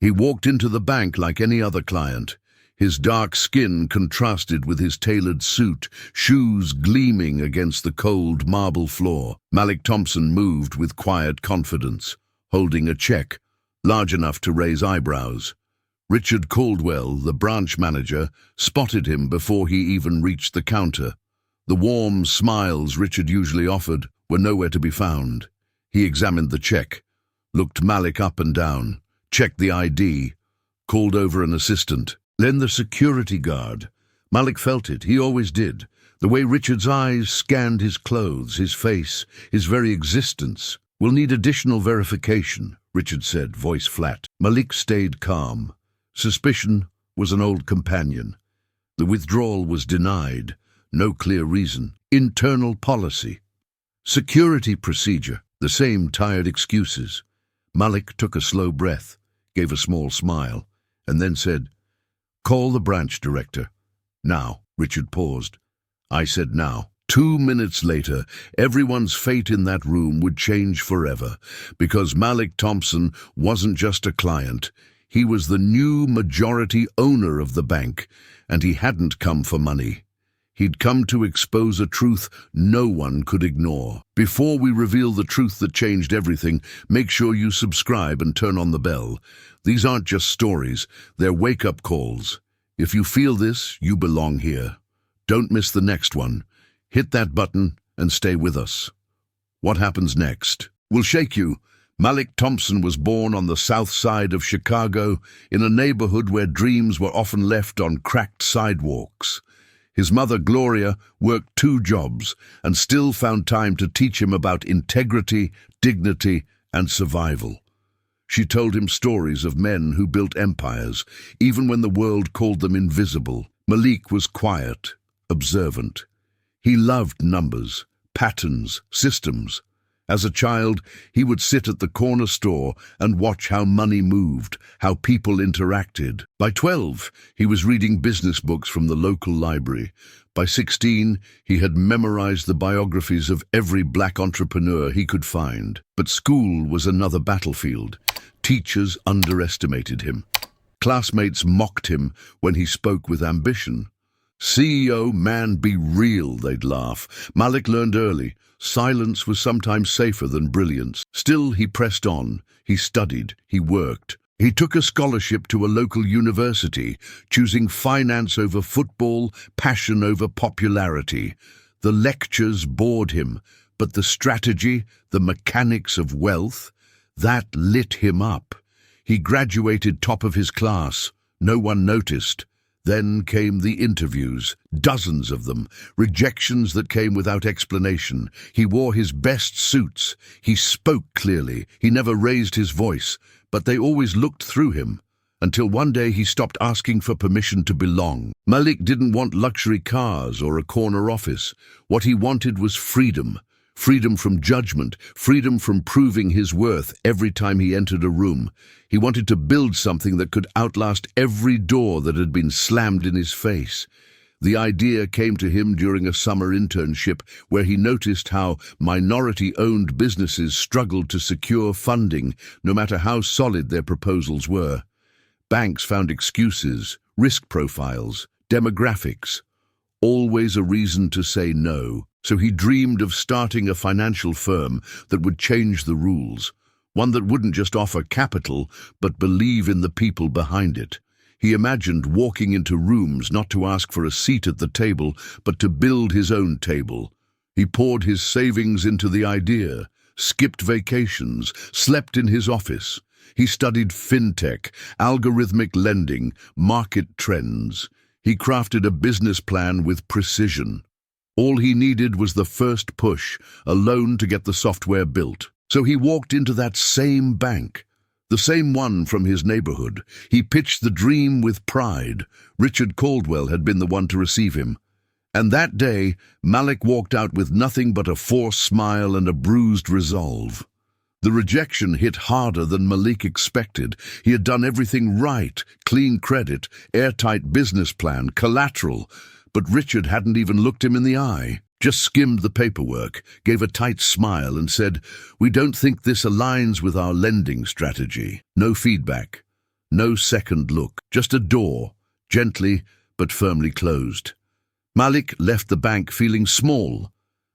He walked into the bank like any other client. His dark skin contrasted with his tailored suit, shoes gleaming against the cold marble floor. Malik Thompson moved with quiet confidence, holding a check, large enough to raise eyebrows. Richard Caldwell, the branch manager, spotted him before he even reached the counter. The warm smiles Richard usually offered were nowhere to be found. He examined the check, looked Malik up and down, checked the ID, called over an assistant, then the security guard. Malik felt it, he always did. The way Richard's eyes scanned his clothes, his face, his very existence. "We'll need additional verification," Richard said, voice flat. Malik stayed calm. Suspicion was an old companion. The withdrawal was denied. No clear reason. Internal policy. Security procedure. The same tired excuses. Malik took a slow breath, gave a small smile, and then said, "Call the branch director." "Now." Richard paused. "I said now." 2 minutes later, everyone's fate in that room would change forever, because Malik Thompson wasn't just a client. He was the new majority owner of the bank, and he hadn't come for money. He'd come to expose a truth no one could ignore. Before we reveal the truth that changed everything, make sure you subscribe and turn on the bell. These aren't just stories, they're wake-up calls. If you feel this, you belong here. Don't miss the next one. Hit that button and stay with us. What happens next? We'll shake you. Malik Thompson was born on the south side of Chicago, in a neighborhood where dreams were often left on cracked sidewalks. His mother, Gloria, worked 2 jobs and still found time to teach him about integrity, dignity, and survival. She told him stories of men who built empires, even when the world called them invisible. Malik was quiet, observant. He loved numbers, patterns, systems. As a child, he would sit at the corner store and watch how money moved, how people interacted. By 12, he was reading business books from the local library. By 16, he had memorized the biographies of every black entrepreneur he could find. But school was another battlefield. Teachers underestimated him. Classmates mocked him when he spoke with ambition. "CEO, man, be real," they'd laugh. Malik learned early. Silence was sometimes safer than brilliance. Still, he pressed on. He studied. He worked. He took a scholarship to a local university, choosing finance over football, passion over popularity. The lectures bored him, but the strategy, the mechanics of wealth, that lit him up. He graduated top of his class. No one noticed. Then came the interviews, dozens of them, rejections that came without explanation. He wore his best suits. He spoke clearly. He never raised his voice, but they always looked through him, until one day he stopped asking for permission to belong. Malik didn't want luxury cars or a corner office. What he wanted was freedom. Freedom from judgment, freedom from proving his worth every time he entered a room. He wanted to build something that could outlast every door that had been slammed in his face. The idea came to him during a summer internship where he noticed how minority-owned businesses struggled to secure funding, no matter how solid their proposals were. Banks found excuses, risk profiles, demographics, always a reason to say no. So he dreamed of starting a financial firm that would change the rules, one that wouldn't just offer capital, but believe in the people behind it. He imagined walking into rooms not to ask for a seat at the table, but to build his own table. He poured his savings into the idea, skipped vacations, slept in his office. He studied fintech, algorithmic lending, market trends. He crafted a business plan with precision. All he needed was the first push, a loan to get the software built. So he walked into that same bank, the same one from his neighborhood. He pitched the dream with pride. Richard Caldwell had been the one to receive him. And that day, Malik walked out with nothing but a forced smile and a bruised resolve. The rejection hit harder than Malik expected. He had done everything right, clean credit, airtight business plan, collateral. But Richard hadn't even looked him in the eye, just skimmed the paperwork, gave a tight smile and said, "We don't think this aligns with our lending strategy." No feedback, No second look, just a door, gently but firmly closed. Malik left the bank feeling small,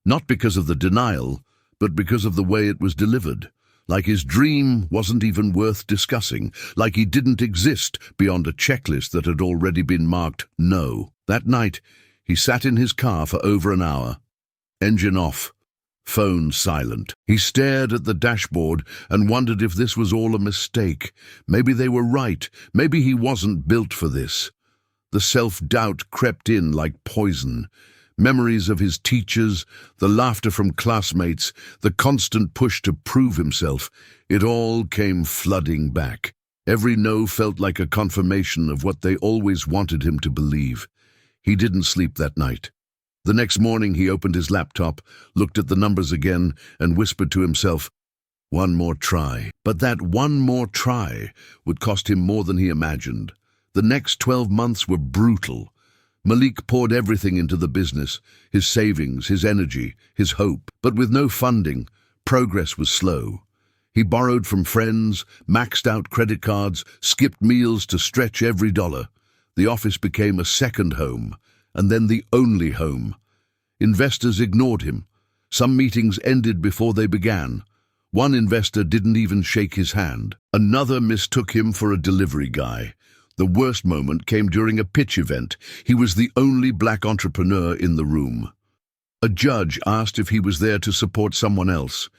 not because of the denial, but because of the way it was delivered. Like his dream wasn't even worth discussing, like he didn't exist beyond a checklist that had already been marked no. That night, he sat in his car for over an hour. Engine off, phone silent. He stared at the dashboard and wondered if this was all a mistake. Maybe they were right. Maybe he wasn't built for this. The self-doubt crept in like poison. Memories of his teachers, the laughter from classmates, the constant push to prove himself, it all came flooding back. Every no felt like a confirmation of what they always wanted him to believe. He didn't sleep that night. The next morning he opened his laptop, looked at the numbers again, and whispered to himself, one more try. But that one more try would cost him more than he imagined. The next 12 months were brutal. Malik poured everything into the business, his savings, his energy, his hope. But with no funding, progress was slow. He borrowed from friends, maxed out credit cards, skipped meals to stretch every dollar. The office became a second home, and then the only home. Investors ignored him. Some meetings ended before they began. One investor didn't even shake his hand. Another mistook him for a delivery guy. The worst moment came during a pitch event. He was the only black entrepreneur in the room. A judge asked if he was there to support someone else.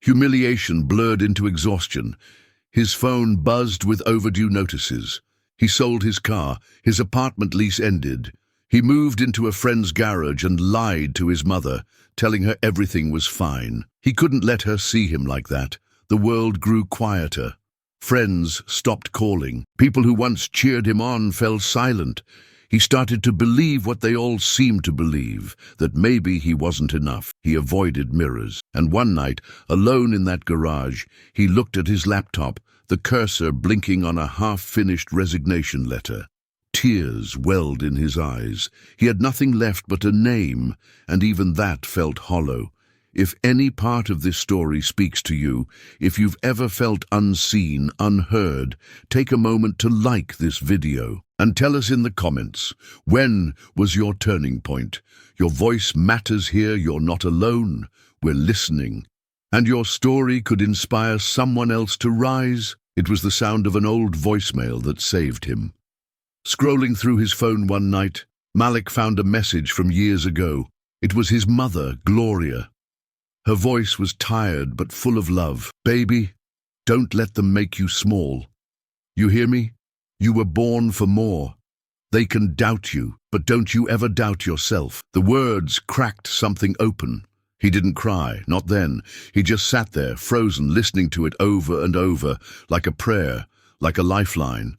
Humiliation blurred into exhaustion. His phone buzzed with overdue notices. He sold his car. His apartment lease ended. He moved into a friend's garage and lied to his mother, telling her everything was fine. He couldn't let her see him like that. The world grew quieter. Friends stopped calling. People who once cheered him on fell silent. He started to believe what they all seemed to believe, that maybe he wasn't enough. He avoided mirrors. And one night, alone in that garage, he looked at his laptop, the cursor blinking on a half-finished resignation letter. Tears welled in his eyes. He had nothing left but a name, and even that felt hollow. If any part of this story speaks to you, if you've ever felt unseen, unheard, take a moment to like this video and tell us in the comments, when was your turning point? Your voice matters here, you're not alone, we're listening. And your story could inspire someone else to rise. It was the sound of an old voicemail that saved him. Scrolling through his phone one night, Malik found a message from years ago. It was his mother, Gloria. Her voice was tired but full of love. Baby, don't let them make you small. You hear me? You were born for more. They can doubt you, but don't you ever doubt yourself. The words cracked something open. He didn't cry, not then. He just sat there, frozen, listening to it over and over, like a prayer, like a lifeline.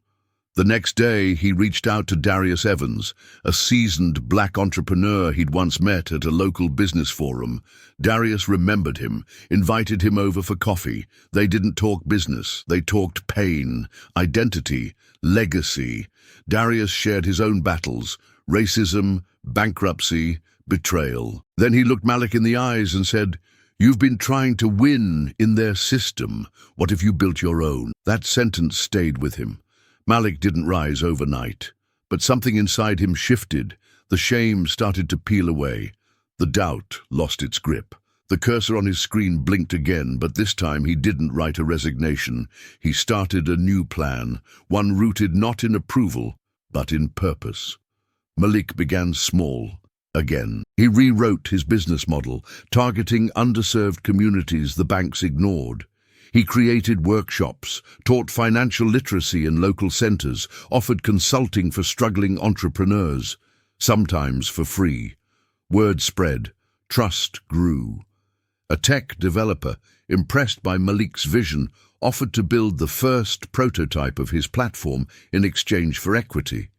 The next day, he reached out to Darius Evans, a seasoned black entrepreneur he'd once met at a local business forum. Darius remembered him, invited him over for coffee. They didn't talk business. They talked pain, identity, legacy. Darius shared his own battles, racism, bankruptcy, betrayal. Then he looked Malik in the eyes and said, "You've been trying to win in their system. What if you built your own?" That sentence stayed with him. Malik didn't rise overnight, but something inside him shifted. The shame started to peel away. The doubt lost its grip. The cursor on his screen blinked again, but this time he didn't write a resignation. He started a new plan, one rooted not in approval, but in purpose. Malik began small, again. He rewrote his business model, targeting underserved communities the banks ignored. He created workshops, taught financial literacy in local centers, offered consulting for struggling entrepreneurs, sometimes for free. Word spread, trust grew. A tech developer, impressed by Malik's vision, offered to build the first prototype of his platform in exchange for equity.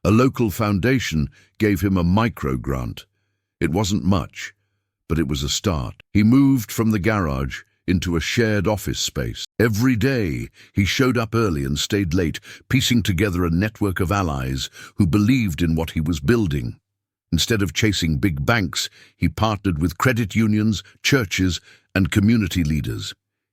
A local foundation gave him a micro-grant. It wasn't much, but it was a start. He moved from the garage into a shared office space. Every day, he showed up early and stayed late, piecing together a network of allies who believed in what he was building. Instead of chasing big banks, he partnered with credit unions, churches, and community leaders.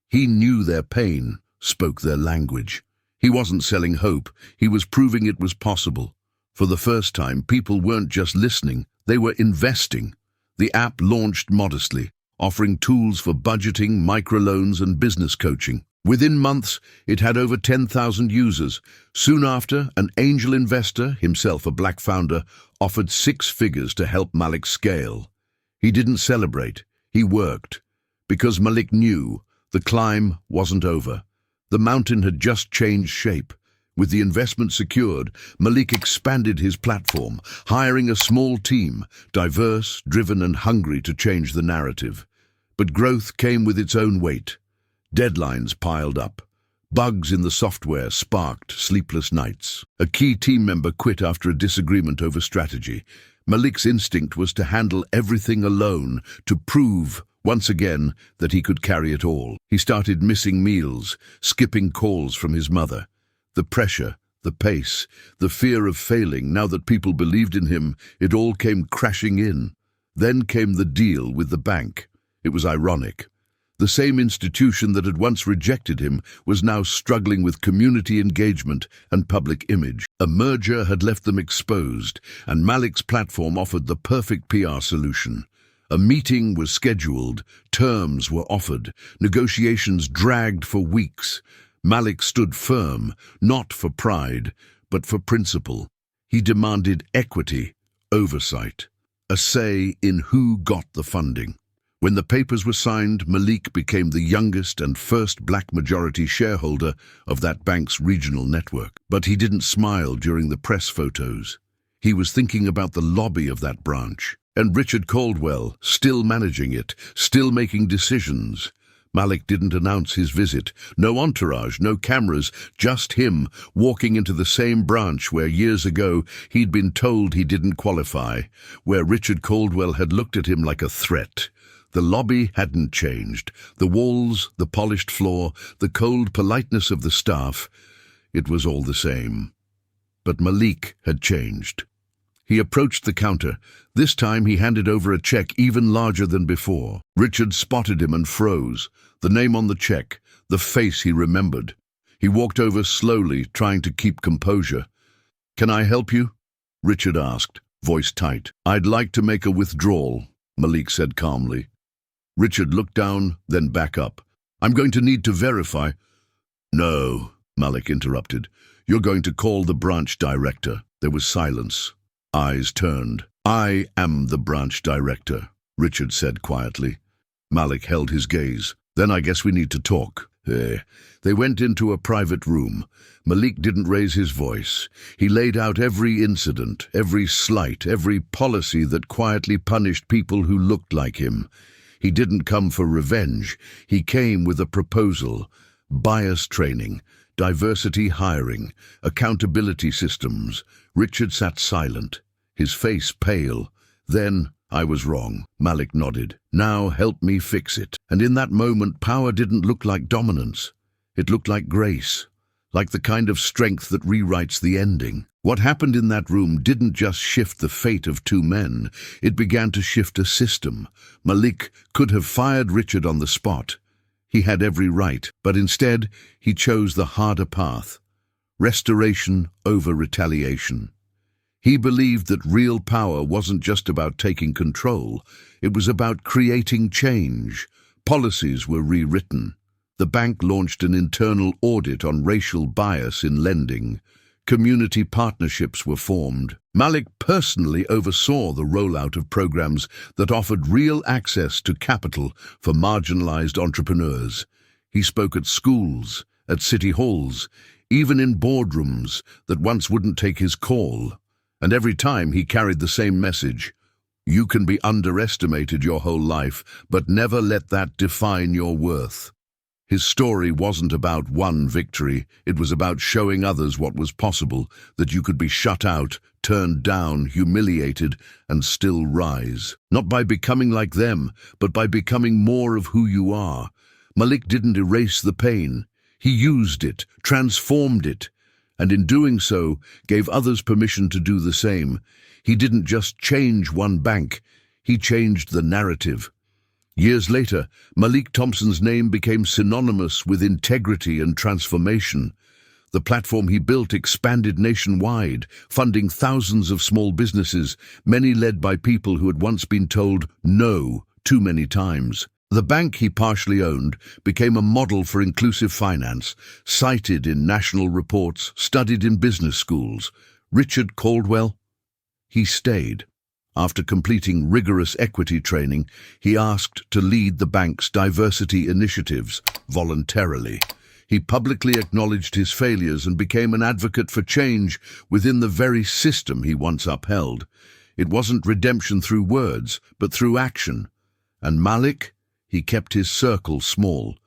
He knew their pain, spoke their language. He wasn't selling hope, he was proving it was possible. For the first time, people weren't just listening, they were investing. The app launched modestly, offering tools for budgeting, microloans, and business coaching. Within months, it had over 10,000 users. Soon after, an angel investor, himself a black founder, offered 6 figures to help Malik scale. He didn't celebrate, he worked. Because Malik knew the climb wasn't over. The mountain had just changed shape. With the investment secured, Malik expanded his platform, hiring a small team, diverse, driven, and hungry to change the narrative. But growth came with its own weight. Deadlines piled up. Bugs in the software sparked sleepless nights. A key team member quit after a disagreement over strategy. Malik's instinct was to handle everything alone, to prove, once again, that he could carry it all. He started missing meals, skipping calls from his mother. The pressure, the pace, the fear of failing, now that people believed in him, it all came crashing in. Then came the deal with the bank. It was ironic. The same institution that had once rejected him was now struggling with community engagement and public image. A merger had left them exposed, and Malik's platform offered the perfect PR solution. A meeting was scheduled, terms were offered, negotiations dragged for weeks. Malik stood firm, not for pride, but for principle. He demanded equity, oversight, a say in who got the funding. When the papers were signed, Malik became the youngest and first black majority shareholder of that bank's regional network. But he didn't smile during the press photos. He was thinking about the lobby of that branch, and Richard Caldwell, still managing it, still making decisions. Malik didn't announce his visit. No entourage, no cameras, just him walking into the same branch where years ago he'd been told he didn't qualify, where Richard Caldwell had looked at him like a threat. The lobby hadn't changed. The walls, the polished floor, the cold politeness of the staff, it was all the same. But Malik had changed. He approached the counter. This time he handed over a check even larger than before. Richard spotted him and froze. The name on the check, the face he remembered. He walked over slowly, trying to keep composure. "Can I help you?" Richard asked, voice tight. "I'd like to make a withdrawal," Malik said calmly. Richard looked down, then back up. "I'm going to need to verify." "No," Malik interrupted. "You're going to call the branch director." There was silence. Eyes turned. "I am the branch director," Richard said quietly. Malik held his gaze. "Then I guess we need to talk." They went into a private room. Malik didn't raise his voice. He laid out every incident, every slight, every policy that quietly punished people who looked like him. He didn't come for revenge. He came with a proposal: bias training, diversity hiring, accountability systems. Richard sat silent, his face pale. "Then I was wrong," Malik nodded. "Now help me fix it." And in that moment, power didn't look like dominance. It looked like grace, like the kind of strength that rewrites the ending. What happened in that room didn't just shift the fate of 2 men, it began to shift a system. Malik could have fired Richard on the spot. He had every right, but instead he chose the harder path: restoration over retaliation. He believed that real power wasn't just about taking control, it was about creating change. Policies were rewritten. The bank launched an internal audit on racial bias in lending. Community partnerships were formed. Malik personally oversaw the rollout of programs that offered real access to capital for marginalized entrepreneurs. He spoke at schools, at city halls, even in boardrooms that once wouldn't take his call. And every time he carried the same message: you can be underestimated your whole life, but never let that define your worth. His story wasn't about one victory, it was about showing others what was possible, that you could be shut out, turned down, humiliated, and still rise. Not by becoming like them, but by becoming more of who you are. Malik didn't erase the pain. He used it, transformed it, and in doing so, gave others permission to do the same. He didn't just change one bank, he changed the narrative. Years later, Malik Thompson's name became synonymous with integrity and transformation. The platform he built expanded nationwide, funding thousands of small businesses, many led by people who had once been told no too many times. The bank he partially owned became a model for inclusive finance, cited in national reports, studied in business schools. Richard Caldwell? He stayed. After completing rigorous equity training, he asked to lead the bank's diversity initiatives voluntarily. He publicly acknowledged his failures and became an advocate for change within the very system he once upheld. It wasn't redemption through words, but through action. And Malik? He kept his circle small,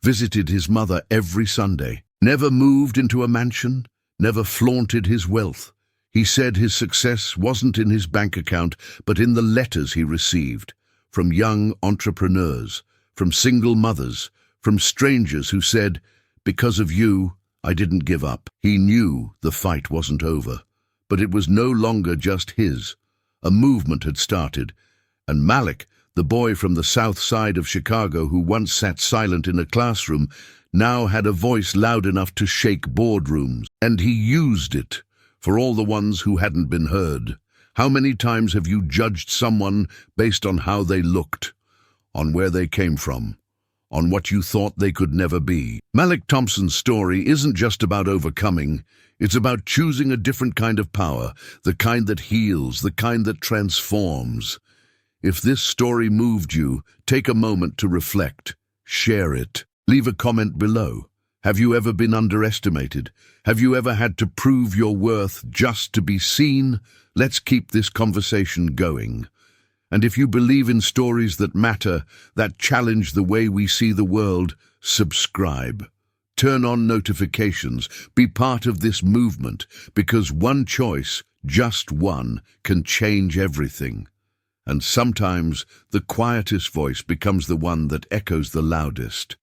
visited his mother every Sunday, never moved into a mansion, never flaunted his wealth. He said his success wasn't in his bank account, but in the letters he received, from young entrepreneurs, from single mothers, from strangers who said, "Because of you, I didn't give up." He knew the fight wasn't over, but it was no longer just his. A movement had started, and Malik, the boy from the south side of Chicago who once sat silent in a classroom, now had a voice loud enough to shake boardrooms. And he used it for all the ones who hadn't been heard. How many times have you judged someone based on how they looked, on where they came from, on what you thought they could never be? Malik Thompson's story isn't just about overcoming, it's about choosing a different kind of power, the kind that heals, the kind that transforms. If this story moved you, take a moment to reflect. Share it. Leave a comment below. Have you ever been underestimated? Have you ever had to prove your worth just to be seen? Let's keep this conversation going. And if you believe in stories that matter, that challenge the way we see the world, subscribe. Turn on notifications. Be part of this movement, because one choice, just one, can change everything. And sometimes the quietest voice becomes the one that echoes the loudest.